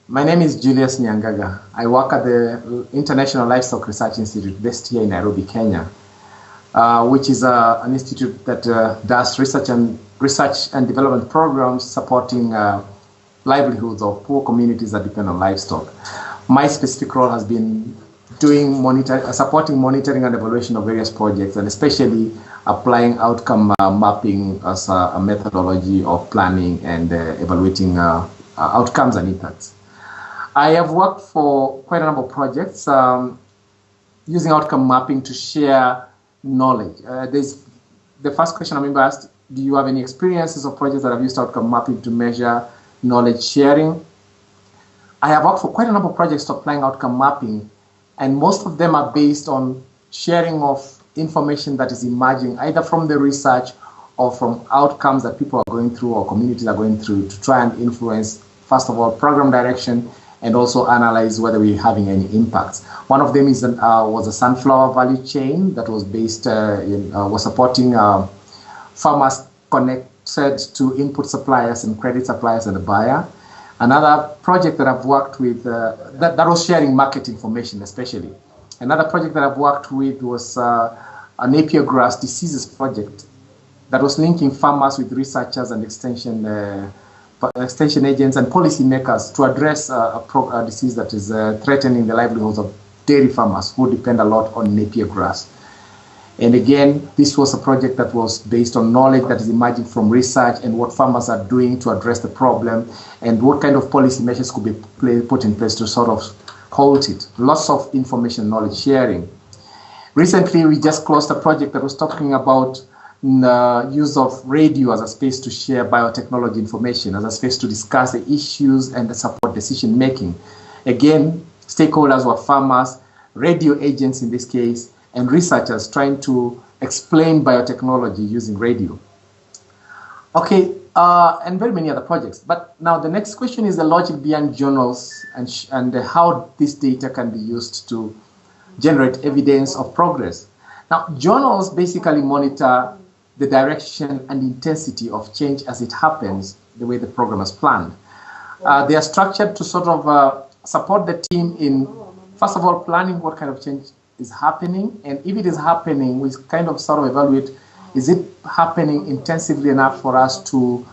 My name is Julius Nyangaga. I work at the International Livestock Research Institute based here in Nairobi, Kenya, which is an institute that does research and development programs supporting livelihoods of poor communities that depend on livestock. My specific role has been supporting monitoring and evaluation of various projects, and especially applying outcome mapping as a methodology of planning and evaluating outcomes and impacts. I have worked for quite a number of projects using outcome mapping to share knowledge. The first question I'm being asked, do you have any experiences of projects that have used outcome mapping to measure knowledge sharing? I have worked for quite a number of projects to applying outcome mapping, and most of them are based on sharing of information that is emerging either from the research or from outcomes that people are going through or communities are going through to try and influence, first of all, program direction, and also analyze whether we're having any impacts. One of them was a sunflower value chain that was was supporting farmers connected to input suppliers and credit suppliers and the buyer. Another project that I've worked with, that was sharing market information especially. Another project that I've worked with was a napier grass diseases project that was linking farmers with researchers and extension agents and policymakers to address a disease that is threatening the livelihoods of dairy farmers who depend a lot on napier grass. And again, this was a project that was based on knowledge that is emerging from research and what farmers are doing to address the problem and what kind of policy measures could be put in place to sort of halt it. Lots of information, knowledge sharing. Recently, we just closed a project that was talking about the use of radio as a space to share biotechnology information, as a space to discuss the issues and support decision making. Again, stakeholders were farmers, radio agents in this case, and researchers trying to explain biotechnology using radio. Okay, and very many other projects. But now the next question is the logic behind journals and how this data can be used to generate evidence of progress. Now, journals basically monitor the direction and intensity of change as it happens, the way the program is planned. They are structured to sort of support the team in, first of all, planning what kind of change is happening, and if it is happening, we kind of sort of evaluate, is it happening intensively enough for us to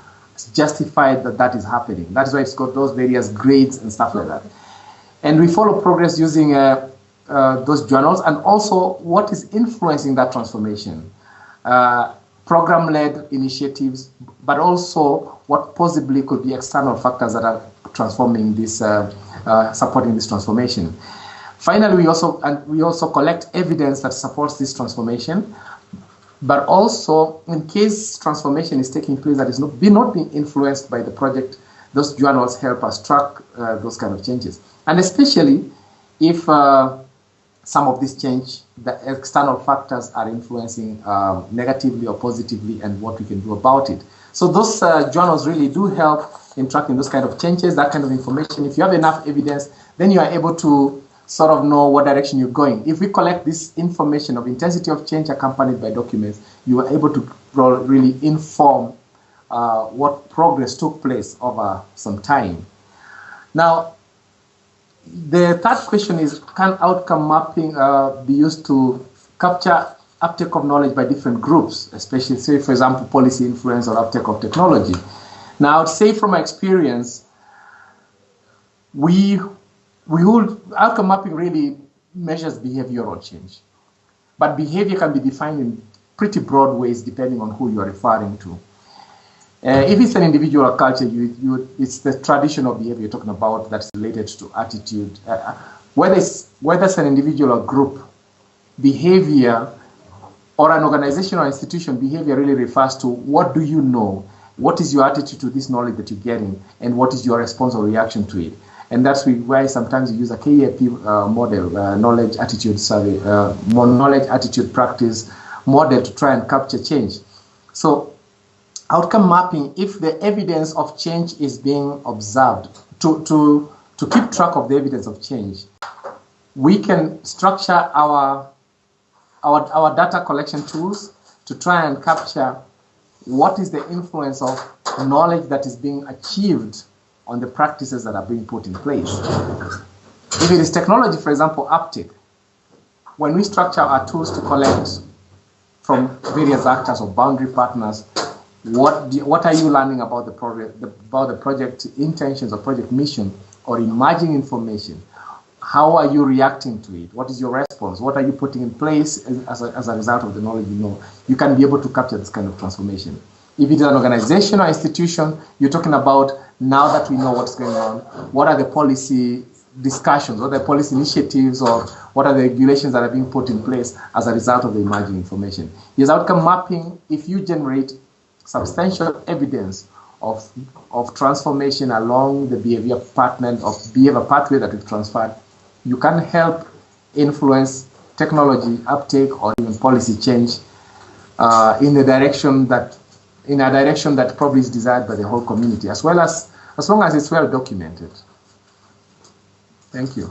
justify that that is happening? That's why it's got those various grades and stuff like that. And we follow progress using those journals, and also what is influencing that transformation. Program-led initiatives, but also what possibly could be external factors that are transforming this, supporting this transformation. Finally, we also collect evidence that supports this transformation, but also in case transformation is taking place that is not being influenced by the project, those journals help us track those kind of changes. And especially if some of this change, the external factors are influencing negatively or positively, and what we can do about it. So those journals really do help in tracking those kind of changes, that kind of information. If you have enough evidence, then you are able to sort of know what direction you're going. If we collect this information of intensity of change accompanied by documents, you are able to really inform what progress took place over some time. Now, the third question is, can outcome mapping be used to capture uptake of knowledge by different groups, especially, say, for example, policy influence or uptake of technology? Now, I would say from my experience, outcome mapping really measures behavioral change. But behavior can be defined in pretty broad ways depending on who you are referring to. If it's an individual culture, it's the traditional behavior you're talking about that's related to attitude. Whether it's an individual or group, behavior, or an organization or institution, behavior really refers to what do you know, what is your attitude to this knowledge that you're getting, and what is your response or reaction to it. And that's why sometimes you use a KAP model, knowledge attitude survey, knowledge attitude practice model to try and capture change. So outcome mapping, if the evidence of change is being observed, to keep track of the evidence of change, we can structure our data collection tools to try and capture what is the influence of knowledge that is being achieved on the practices that are being put in place. If it is technology, for example, uptake, when we structure our tools to collect from various actors or boundary partners, what are you learning about the project intentions or project mission or emerging information? How are you reacting to it? What is your response? What are you putting in place as a result of the knowledge you know? You can be able to capture this kind of transformation. If it is an organization or institution, you're talking about, now that we know what's going on, what are the policy discussions, what are the policy initiatives, or what are the regulations that are being put in place as a result of the emerging information. Yes, outcome mapping, if you generate substantial evidence of transformation along the behavior pathway that we've transferred, you can help influence technology uptake or even policy change in a direction that probably is desired by the whole community, as long as it's well documented. Thank you.